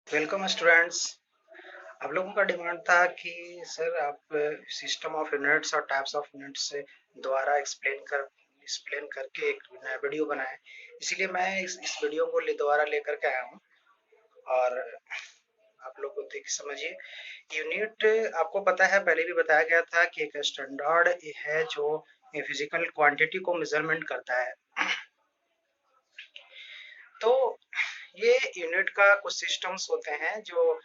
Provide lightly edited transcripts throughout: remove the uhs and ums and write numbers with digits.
Welcome students. आप लोगों का डिमांड था कि सर आप सिस्टम ऑफ यूनिट्स और टाइप्स ऑफ यूनिट्स से दोबारा एक्सप्लेन करके एक नया वीडियो बनाएं। इसीलिए मैं इस वीडियो को दोबारा लेकर के आया हूँ। और आप लोग को देख समझिए। यूनिट आपको पता है, पहले भी बताया गया था कि एक स्टैंडर्ड है जो फिजिकल क्वांटिटी को मेजरमेंट करता है। तो ये यूनिट का कुछ सिस्टम्स होते हैं जो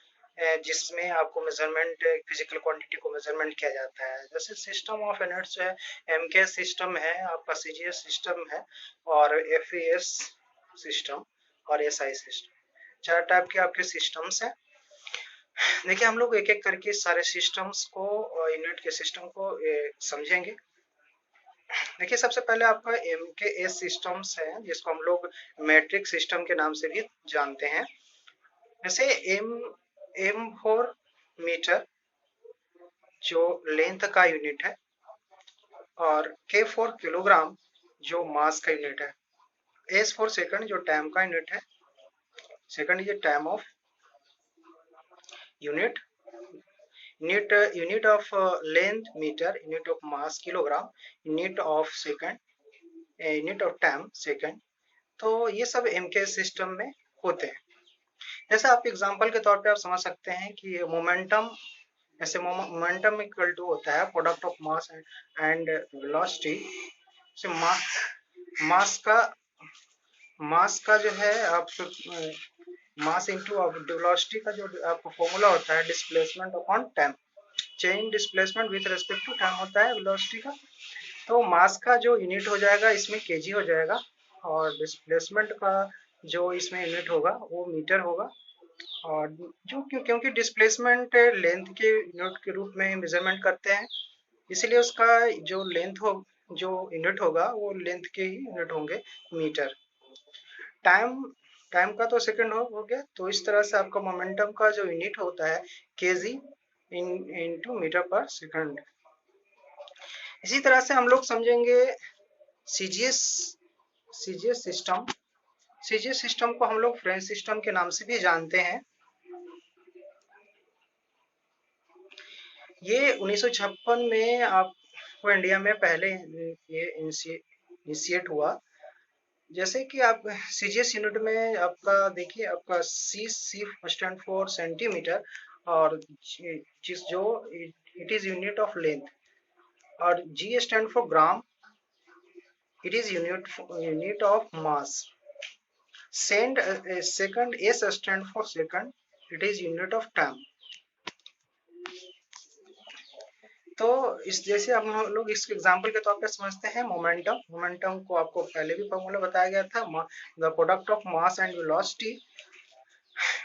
जिसमें आपको मेजरमेंट फिजिकल क्वांटिटी को मेजरमेंट किया जाता है। जैसे सिस्टम ऑफ यूनिट्स जो है, एमके सिस्टम है, आपका सीजीएस सिस्टम है, और एफईएस सिस्टम और एसआई सिस्टम। चार टाइप के आपके सिस्टम्स हैं। देखिए, हम लोग एक एक करके सारे सिस्टम्स को, यूनिट के सिस्टम को समझेंगे। देखिए, सबसे पहले आपका एम के एस सिस्टम्स है, जिसको हम लोग मैट्रिक सिस्टम के नाम से भी जानते हैं। जैसे एम एम फॉर मीटर जो लेंथ का यूनिट है, और के फॉर किलोग्राम जो मास का यूनिट है, एस फॉर सेकंड जो टाइम का यूनिट है, सेकंड ये time of unit, unit of length metre, unit of mass kilogram, unit of second, unit of time second. तो ये सब एम के सिस्टम में होते हैं। जैसे आप एग्जांपल के तौर पे आप समझ सकते हैं कि मोमेंटम, ऐसे मोमेंटम इक्वल टू होता है product of mass and velocity से मास का मास का जो है आप मास इनटू वेलोसिटी का जो आपको फॉर्मूला होता है, displacement upon time, change displacement with respect to time होता है वेलोसिटी का। तो मास का जो यूनिट हो जाएगा इसमें केजी हो जाएगा, और डिस्प्लेसमेंट का जो इसमें यूनिट होगा वो मीटर होगा। और जो क्योंकि डिस्प्लेसमेंट लेंथ के यूनिट के रूप में मेजरमेंट करते हैं, इसीलिए उसका जो लेंथ हो, जो यूनिट होगा वो लेंथ के ही यूनिट होंगे, मीटर। टाइम टाइम का तो सेकंड हो गया। तो इस तरह से आपका मोमेंटम का जो यूनिट होता है केजी इन इनटू मीटर पर सेकंड। इसी तरह से हम लोग समझेंगे CGS CGS system. CGS system को हम लोग फ्रेंच सिस्टम के नाम से भी जानते हैं। ये 1956 में आपको इंडिया में पहले ये इनिशिएट हुआ। जैसे कि आप सीजीएस यूनिट में आपका देखिए, आपका सी स्टैंड फॉर सेंटीमीटर, और जिस जो it is unit of length, और G stand for gram, it is unit of mass. Second S stand for second, it is unit of time. तो इस जैसे हम लोग इसके एग्जांपल के तौर पे समझते हैं मोमेंटम। मोमेंटम को आपको पहले भी फॉर्मूला बताया गया था, the product of mass and velocity,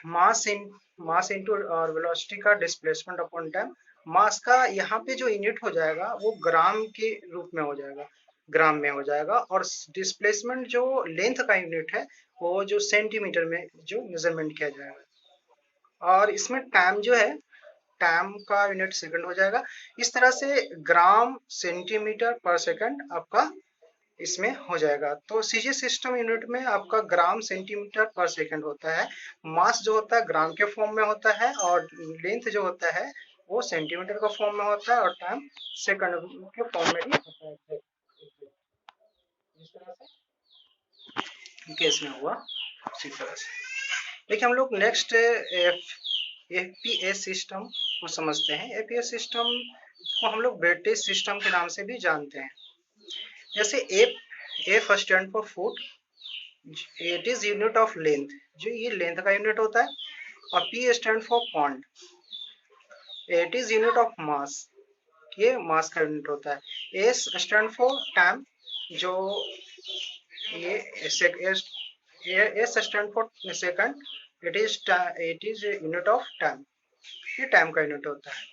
mass in mass into और वेलोसिटी का डिस्प्लेसमेंट अपॉन टाइम। मास का यहाँ पे जो यूनिट हो जाएगा वो ग्राम के रूप में हो जाएगा, ग्राम में हो जाएगा। और डिस्प्लेसमेंट जो लेंथ का यूनिट है वो जो सेंटीमीटर में जो मेजरमेंट किया जाएगा। और इसमें टाइम जो है, टाइम का यूनिट सेकंड हो जाएगा। इस तरह से ग्राम सेंटीमीटर पर सेकंड आपका इसमें हो जाएगा। तो सीजी सिस्टम यूनिट में आपका ग्राम सेंटीमीटर पर सेकंड होता है। मास जो होता है ग्राम के फॉर्म में होता है, और लेंथ जो होता है वो सेंटीमीटर का फॉर्म में होता है, और टाइम सेकंड के फॉर्म में ही होता है। इस तरह से केस में हुआ, इसी तरह से। देखिए, हम लोग नेक्स्ट एपीएस सिस्टम को समझते हैं। एपीएस सिस्टम को हम लोग ब्रिटिश सिस्टम के नाम से भी जानते हैं। जैसे F stand for foot, it is unit of length, जो ये लेंथ का यूनिट होता है। और P stand for pond, it is unit of मास, ये मास का यूनिट होता है। एस स्टैंड फॉर टाइम, जो ये S stand for second, it is unit of time, ये टाइम का यूनिट होता है।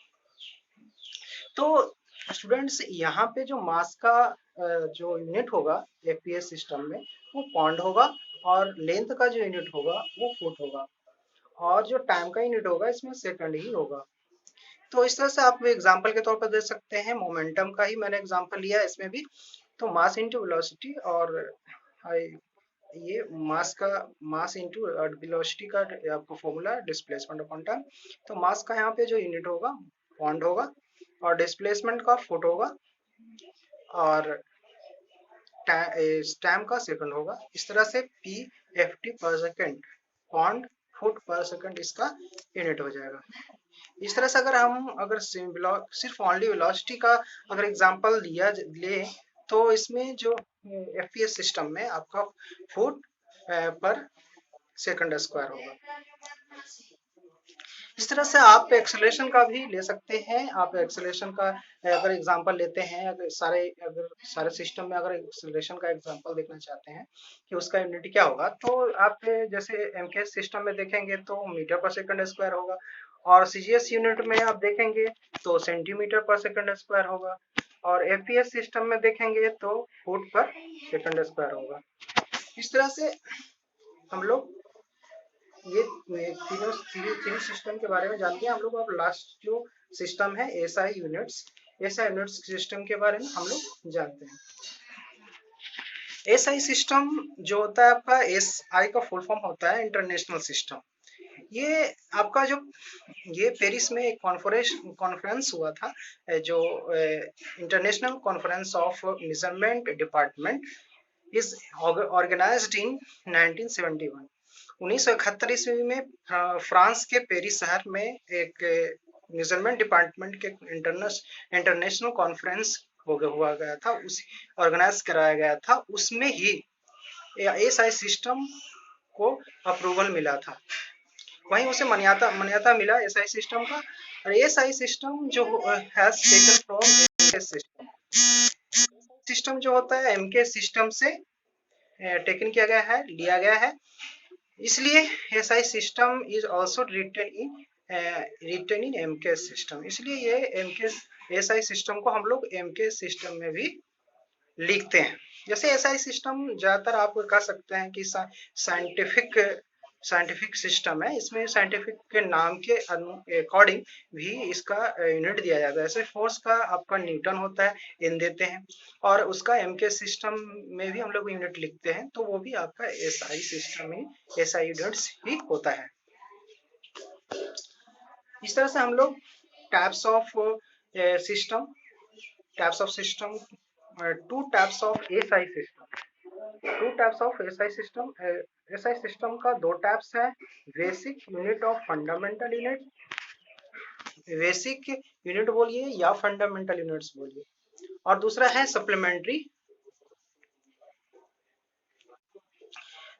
तो स्टूडेंट्स, यहाँ पे जो मास का जो यूनिट होगा एपीएस सिस्टम में वो पॉन्ड होगा, और लेंथ का जो यूनिट होगा वो फुट होगा, और जो टाइम का यूनिट होगा इसमें सेकंड ही होगा। तो इस तरह से आप एग्जांपल के तौर पर दे सकते हैं। मोमेंटम का ही मैंने एग्जांपल लिया है इसमें भी। तो मास इनटू वेलोसिटी, और ये मास इंटू वेलोसिटी का आपको फॉर्मूला डिस्प्लेसमेंट अपॉन टाइम। तो मास का यहाँ पे जो यूनिट होगा पॉन्ड होगा, और डिस्प्लेसमेंट का फुट होगा, और टाइम का सेकंड होगा। इस तरह से पी एफ टी पर सेकंड, पॉन्ड फुट पर सेकंड इसका यूनिट हो जाएगा। इस तरह से अगर सिर्फ ओनली वेलोसिटी का अगर एग्जांपल लिया ले, तो इसमें जो एफपीएस सिस्टम में आपका फुट पर सेकंड स्क्वायर होगा। इस तरह से आप एक्सेलरेशन का भी ले सकते हैं। आप एक्सेलरेशन का अगर एग्जांपल लेते हैं, अगर सारे सिस्टम में अगर एक्सेलरेशन का एग्जांपल देखना चाहते हैं कि उसका यूनिट क्या होगा, तो आप जैसे एमकेएस सिस्टम में देखेंगे तो मीटर पर सेकंड स्क्वायर होगा, और सीजीएस यूनिट में आप देखेंगे तो सेंटीमीटर पर सेकंड स्क्वायर होगा, और एफपीएस सिस्टम में देखेंगे तो फुट पर सेकंड स्क्वायर होगा। इस तरह से हम लोग ये तीनों सिस्टम के बारे में जानते हैं। हम लोग अब लास्ट जो सिस्टम है एसआई यूनिट्स सिस्टम के बारे में हम लोग जानते हैं। एसआई सिस्टम जो होता है आपका, एस आई का फुल फॉर्म होता है इंटरनेशनल सिस्टम। ये आपका जो ये पेरिस में एक कॉन्फ्रेंस हुआ था, जो international conference of measurement department is organised in 1971। 1971 ईस्वी में फ्रांस के पेरिस शहर में एक मेजरमेंट डिपार्टमेंट के इंटरनेशनल कॉन्फ्रेंस हुआ गया था, उस ऑर्गेनाइज कराया गया था। उसमें ही एएसआई सिस्टम को अप्रूवल मिला था, वहीं उसे मान्यता मान्यता मिला एएसआई सिस्टम का। और एएसआई सिस्टम जो has taken from MK system, system जो होता है एमके सिस्टम से टेकन किया गया है, लिया गया है। इसलिए SI system is also written in MK system. इसलिए ये एमके एसआई सिस्टम को हम लोग एमके सिस्टम में भी लिखते हैं। जैसे एसआई सिस्टम ज्यादातर आप कह सकते हैं कि साइंटिफिक साइंटिफिक सिस्टम है। इसमें साइंटिफिक के नाम के अकॉर्डिंग भी इसका यूनिट दिया जाता है। जैसे फोर्स का आपका न्यूटन होता है, इन देते हैं, और उसका एमके सिस्टम में भी हम लोग यूनिट लिखते हैं, तो वो भी आपका एसआई सिस्टम ही एसआई यूनिट्स ही होता है। इस तरह से हम लोग types of system types of system two types of SI system two types of SI system SI system का दो टाइप्स है, बेसिक यूनिट और फंडामेंटल यूनिट। बेसिक यूनिट बोलिए या फंडामेंटल यूनिट्स बोलिए, और दूसरा है सप्लीमेंट्री।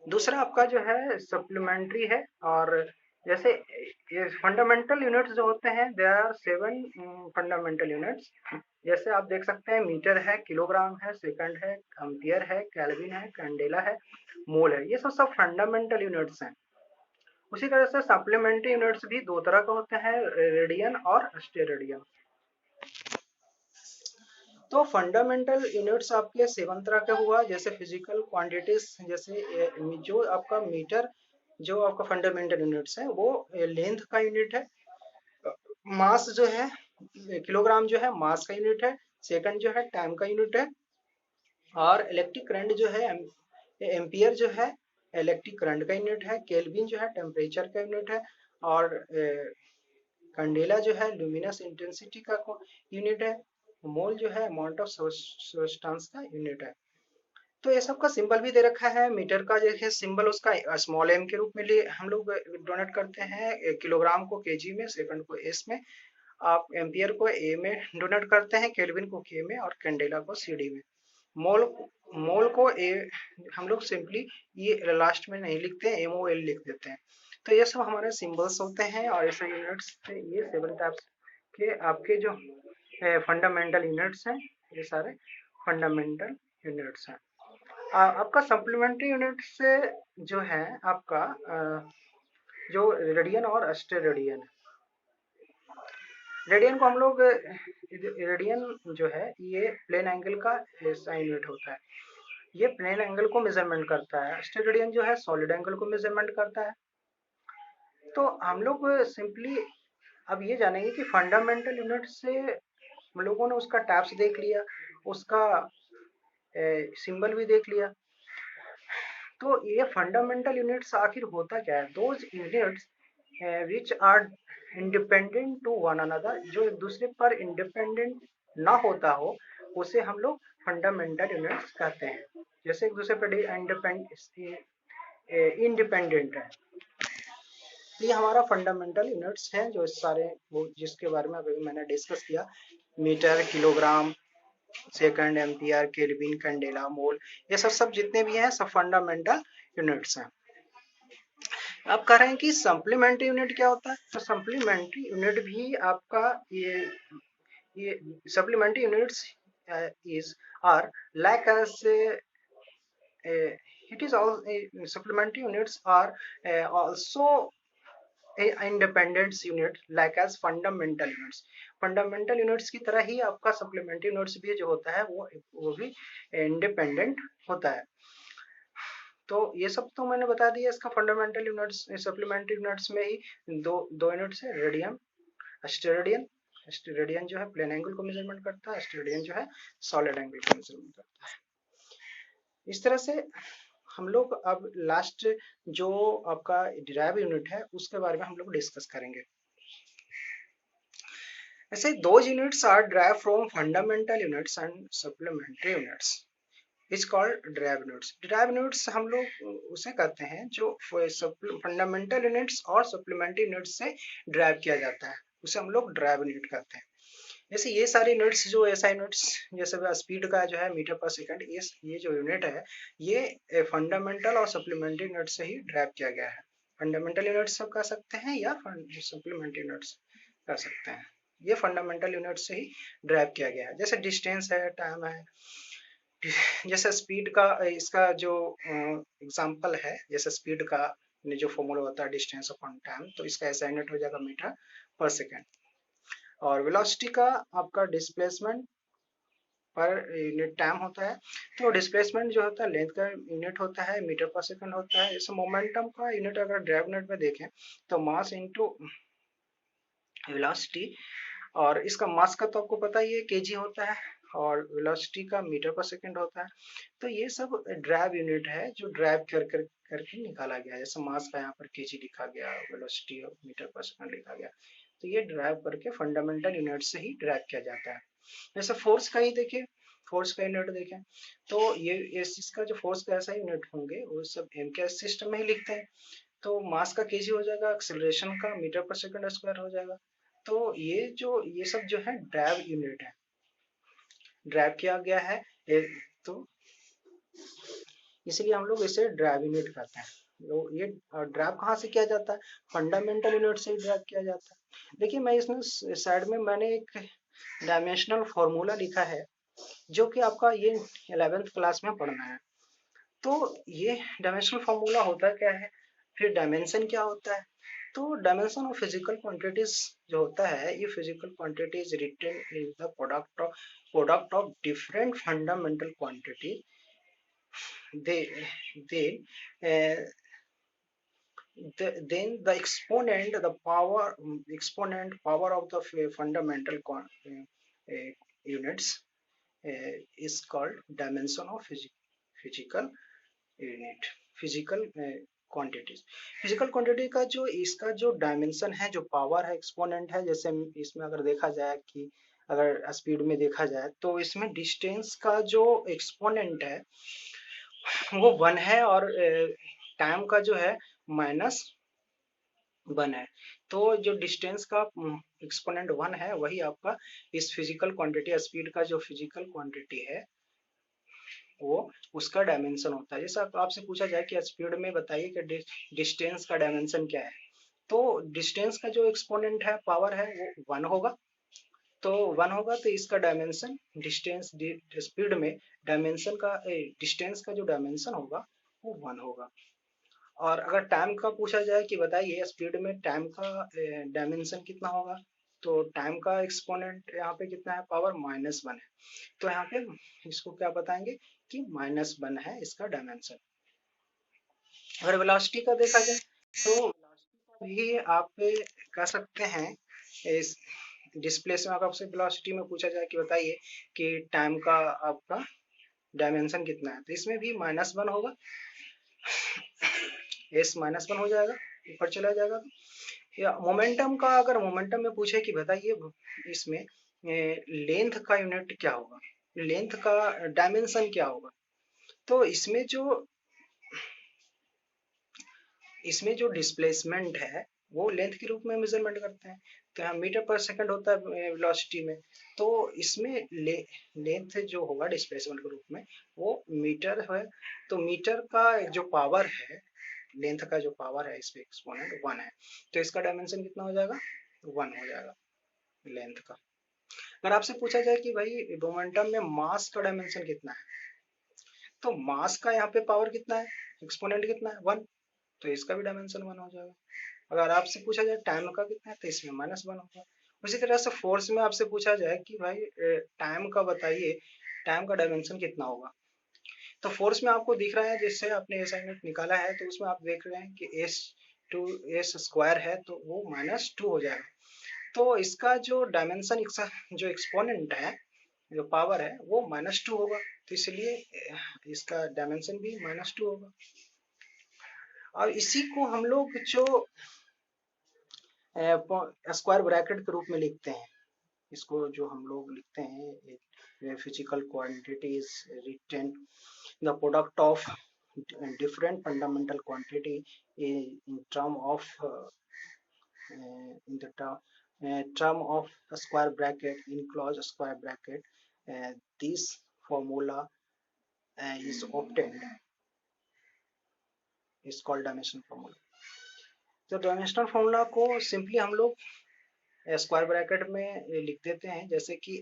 दूसरा आपका जो है सप्लीमेंट्री है। और जैसे ये फंडामेंटल यूनिट्स जो होते हैं, देयर आर 7 फंडामेंटल यूनिट्स। जैसे आप देख सकते हैं, मीटर है, किलोग्राम है, सेकंड है, एम्पियर है, केल्विन है, कैंडेला है, मोल है। ये सब सब फंडामेंटल यूनिट्स हैं। उसी तरह से सप्लीमेंट्री यूनिट्स भी दो तरह का होते हैं, रेडियन और स्टेरेडियन। तो फंडामेंटल यूनिट्स आपके 7 तरह का हुआ। जैसे फिजिकल क्वांटिटीज, जैसे जो आपका मीटर, जो आपका फंडामेंटल यूनिट्स है वो लेंथ का यूनिट है। मास जो है, किलोग्राम जो है मास का यूनिट है। सेकंड जो है टाइम का यूनिट है। और इलेक्ट्रिक करंट जो है, एम्पियर जो है इलेक्ट्रिक करंट का यूनिट है। केल्विन जो है टेम्परेचर का यूनिट है। और कैंडेला जो है लुमिनस इंटेंसिटी का यूनिट है। मोल जो है अमाउंट ऑफ सब्सटेंस का यूनिट है। तो ये सब का सिंबल भी दे रखा है। मीटर का जो है सिंबल उसका स्मॉल एम के रूप में लिए हम लोग डोनेट करते हैं, किलोग्राम को केजी में, सेकंड को एस में, आप एम्पियर को ए में डोनेट करते हैं, केल्विन को के में, और कैंडेला को सीडी में। मोल मोल को ए हम लोग सिंपली ये लास्ट में नहीं लिखते हैं, एमओएल लिख देते हैं। तो ये सब हमारे सिंबल्स होते हैं। और ऐसे यूनिट्स से ये 7 टाइप्स के आपके जो फंडामेंटल यूनिट्स हैं, ये सारे फंडामेंटल यूनिट्स हैं। आपका सप्लीमेंट्री यूनिट से जो है आपका जो रेडियन और स्टेरेडियन है। रेडियन को हम लोग रेडियन जो है ये प्लेन एंगल का यूनिट होता है। ये प्लेन एंगल को मेजरमेंट करता है। स्टेरेडियन जो है सॉलिड एंगल को मेजरमेंट करता है। तो हम लोग सिंपली अब ये जानेंगे कि फंडामेंटल यूनिट से हम लोगों ने उसका टाइप्स देख लिया, उसका सिंबल भी देख लिया। तो ये फंडामेंटल यूनिट्स आखिर होता क्या है? Those units which are independent to one another, जो एक दूसरे पर इंडिपेंडेंट ना होता हो, उसे हम लोग फंडामेंटल यूनिट्स कहते हैं। जैसे एक दूसरे पर इंडिपेंडेंट है, तो ये हमारा फंडामेंटल यूनिट्स हैं, जो सारे वो जिसके बारे में अभी मैंने डिस्कस किया, metre, kilogram, second, ampere, kelvin, candela, mole, ये सब जितने भी हैं सब फंडामेंटल यूनिट्स हैं। आप कह रहे हैं कि सप्लीमेंट्री यूनिट क्या होता है? तो सप्लीमेंट्री यूनिट भी आपका ये supplementary units is are like as it is all supplementary units are also a independent unit like as fundamental units. Fundamental units की तरह ही आपका सप्लीमेंट्री यूनिट्स भी जो होता है वो भी इंडिपेंडेंट होता है। तो ये सब तो मैंने बता दिया। इसका फंडामेंटल यूनिट्स सप्लीमेंट्री यूनिट्स में ही दो यूनिट्स है, रेडियन, स्टेरेडियन। स्टेरेडियन जो है प्लेन एंगल को मेजरमेंट करता है, स्टेरेडियन जो है सॉलिड एंगल को मेजरमेंट करता है। इस तरह से हम लोग अब लास्ट जो आपका डिराइव यूनिट है उसके बारे में हम लोग डिस्कस करेंगे। ऐसे दो units are derive from fundamental units and supplementary units is called derive units. Derive units हम लोग उसे कहते हैं जो फंडामेंटल यूनिट्स और सप्लीमेंट्री यूनिट्स से डिराइव किया जाता है, उसे हम लोग डिराइव यूनिट कहते हैं। जैसे ये सारे यूनिट्स जो ऐसा यूनिट्स जैसे स्पीड का जो है मीटर पर सेकंड, ये जो यूनिट है ये फंडामेंटल और सप्लीमेंट्री यूनिट से ही डिराइव किया गया है। फंडामेंटल यूनिट्स सब कह सकते हैं या सप्लीमेंट्री यूनिट्स कह सकते हैं। ये फंडामेंटल यूनिट से ही डिराइव किया गया है। जैसे डिस्टेंस है, टाइम है, जैसे स्पीड का इसका जो एग्जांपल है, जैसे स्पीड का जो फॉर्मूला होता है डिस्टेंस अपॉन टाइम, तो इसका ऐसा यूनिट हो जाएगा मीटर पर सेकेंड। और वेलोसिटी का आपका डिस्प्लेसमेंट पर यूनिट टाइम होता है, तो डिस्प्लेसमेंट जो होता है लेंथ का यूनिट होता है, मीटर पर सेकंड होता है। जैसे मोमेंटम का यूनिट अगर ड्राइव यूनिट में देखें तो मास इनटू वेलोसिटी, और इसका मास का तो आपको पता ही है केजी होता है, और वेलोसिटी का मीटर पर सेकंड होता है। तो ये सब ड्राइव यूनिट है जो ड्राइव करके निकाला गया है। जैसे मास का यहाँ पर केजी लिखा गया, वेलोसिटी मीटर पर सेकंड लिखा गया, तो ये ड्राइव करके फंडामेंटल यूनिट से ही ड्राइव किया जाता है। जैसे फोर्स का ही देखिए, फोर्स का यूनिट देखें तो ये इसका जो फोर्स का ऐसा यूनिट होंगे वो सब एम के सिस्टम में ही लिखते हैं। तो मास का केजी हो जाएगा, एक्सेलरेशन का मीटर पर सेकंड स्क्वायर हो जाएगा। तो ये सब जो है ड्राइव यूनिट है, ड्राइव किया गया है तो इसलिए हम लोग इसे ड्राइव यूनिट कहते हैं। तो ये ड्राइव कहाँ से किया जाता है? फंडामेंटल यूनिट से ही ड्राइव किया जाता है। देखिए मैं इसमें साइड में मैंने एक डायमेंशनल फॉर्मूला लिखा है जो कि आपका ये 11th क्लास में पढ़ना है। तो ये डायमेंशनल फॉर्मूला होता क्या है, फिर डायमेंशन क्या होता है? तो डायमेंशन ऑफ फिजिकल क्वांटिटीज जो होता है, ये physical quantities written in the product of different fundamental quantity, they uh, then the exponent power of the fundamental units is called dimension of physical unit, physical quantities. Physical quantity का जो इसका जो dimension है, जो power है, exponent है। जैसे इसमें अगर देखा जाए कि अगर स्पीड में देखा जाए तो इसमें डिस्टेंस का जो एक्सपोनेंट है वो 1 है, और टाइम का जो है -1 है। तो जो डिस्टेंस का एक्सपोनेंट 1 है वही आपका इस फिजिकल क्वांटिटी स्पीड का जो फिजिकल क्वांटिटी है वो उसका डायमेंशन होता है। जैसे आपसे पूछा जाए कि स्पीड में बताइए कि डिस्टेंस का डायमेंशन क्या है, तो डिस्टेंस का जो एक्सपोनेंट है, पावर है, वो 1 होगा। तो 1 होगा तो इसका डायमेंशन डिस्टेंस स्पीड में डायमेंशन का डिस्टेंस का जो डायमेंशन होगा वो 1 होगा। और अगर टाइम का पूछा जाए कि बताइए स्पीड में टाइम का डायमेंशन कितना होगा, तो टाइम का एक्सपोनेंट यहाँ पे कितना है, पावर -1 है। तो यहाँ पे इसको क्या बताएंगे कि -1 है इसका डायमेंशन। अगर वेलोसिटी का देखा जाए तो वेलोसिटी का भी आप कह सकते हैं इस डिस्प्लेसमेंट। आपसे वेलोसिटी में पूछा जाए कि बताइए कि टाइम का आपका डायमेंशन कितना है, तो इसमें भी -1 होगा। एस -1 हो जाएगा, ऊपर चला जाएगा। या मोमेंटम का, अगर मोमेंटम में पूछे कि बताइए इसमें लेंथ का यूनिट क्या होगा, लेंथ का डायमेंशन क्या होगा, तो इसमें जो डिस्प्लेसमेंट है वो लेंथ के रूप में मेजरमेंट करते हैं। तो यहाँ मीटर पर सेकंड होता है वेलोसिटी में, तो इसमें लेंथ जो होगा डिस्प्लेसमेंट के रूप में वो मीटर है। तो मीटर का जो पावर है, लेंथ का जो पावर है, इस पे एक्सपोनेंट 1 है, तो इसका डायमेंशन कितना हो जाएगा, 1 हो जाएगा लेंथ का। अगर आपसे पूछा जाए कि भाई मोमेंटम में मास का डायमेंशन कितना है, तो मास का यहाँ पे पावर कितना है, एक्सपोनेंट कितना है, 1, तो इसका भी डायमेंशन 1 हो जाएगा। अगर आपसे पूछा जाए टाइम का कितना है, तो इसमें -1 होगा। उसी तरह से फोर्स में आपसे पूछा जाए कि भाई टाइम का बताइए, टाइम का डायमेंशन कितना होगा, तो फोर्स में आपको दिख रहा है, जिससे आपने असाइनमेंट निकाला है, तो उसमें आप देख रहे हैं कि एस स्क्वायर है, तो वो -2 हो जाएगा। तो इसका जो डायमेंशन, जो एक्सपोनेंट है, जो पावर है, वो -2 होगा, तो इसलिए इसका डायमेंशन भी -2 होगा। और इसी को हम लोग जो स्क्वायर ब्रैकेट के रूप में लिखते हैं, इसको जो हम लोग लिखते हैं, physical quantity is written the product of different fundamental quantity in term of in the term of a square bracket, enclosed square bracket. This formula is obtained, is called dimensional formula. तो dimensional formula को simply हम लोग square bracket में लिख देते हैं, जैसे कि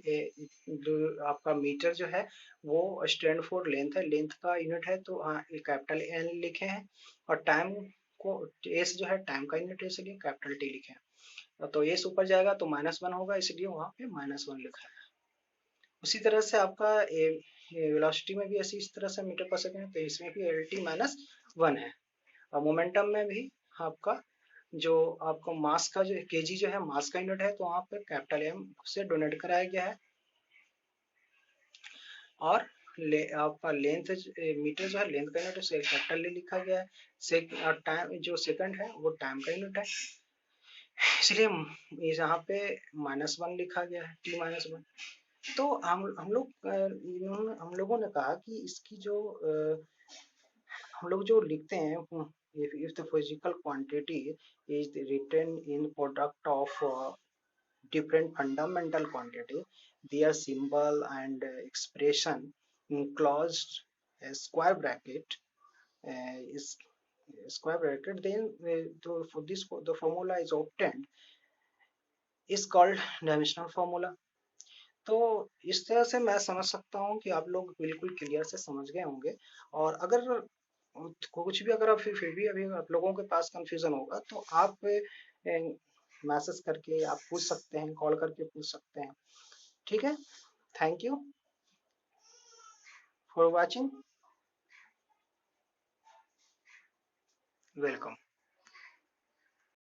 जो आपका मीटर जो है वो स्टैंड फॉर लेंथ है, लेंथ का यूनिट है, तो हाँ कैपिटल एन लिखे हैं, और टाइम को एस जो है टाइम का यूनिट है, इसलिए कैपिटल टी लिखे हैं। तो एस ऊपर जाएगा तो -1 होगा, इसलिए वहाँ पे -1 लिखा है। उसी तरह से आपका वेलोसिटी में भी ऐसी इस तरह से मीटर पर सेकंड, तो इसमें भी एल टी -1 है। और मोमेंटम में भी आपका जो आपका मास का जो केजी जो है मास का यूनिट है, तो वहाँ पे कैपिटल एम से डोनेट कराया गया है। और आपका लेंथ मीटर जो है लेंथ का यूनिट है, कैपिटल ले लिखा गया है। और टाइम जो सेकंड है वो टाइम का यूनिट है, इसलिए यहाँ पे -1 लिखा गया है, t-1। तो हम लोगों ने कहा कि इसकी जो हम लोग जो लिखते हैं, if the physical quantity is written in product of different fundamental quantity, their symbol and expression enclosed a square bracket is square bracket, then for this the formula is obtained is called dimensional formula। तो इस तरह से मैं समझ सकता हूँ कि आप लोग बिल्कुल क्लियर से समझ गए होंगे। और अगर कुछ भी, अगर आप फिर भी अभी आप लोगों के पास कंफ्यूजन होगा, तो आप मैसेज करके आप पूछ सकते हैं, कॉल करके पूछ सकते हैं। ठीक है, thank you for watching, welcome.